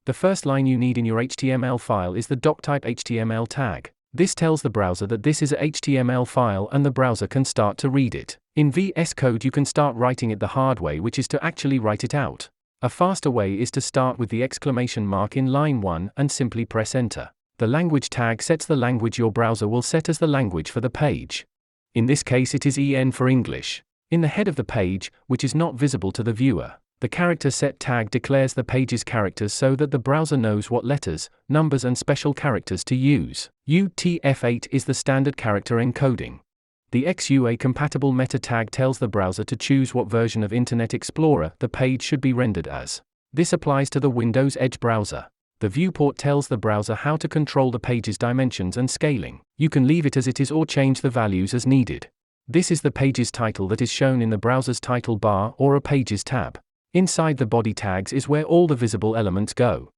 The first line you need in your HTML file is the doctype HTML tag. This tells the browser that this is a HTML file and the browser can start to read it. In VS Code you can start writing it the hard way, which is to actually write it out. A faster way is to start with the exclamation mark in line 1 and simply press enter. The language tag sets the language your browser will set as the language for the page. In this case it is EN for English. In the head of the page, which is not visible to the viewer, the character set tag declares the page's characters so that the browser knows what letters, numbers and special characters to use. UTF-8 is the standard character encoding. The XUA-compatible meta tag tells the browser to choose what version of Internet Explorer the page should be rendered as. This applies to the Windows Edge browser. The viewport tells the browser how to control the page's dimensions and scaling. You can leave it as it is or change the values as needed. This is the page's title that is shown in the browser's title bar or a pages tab. Inside the body tags is where all the visible elements go.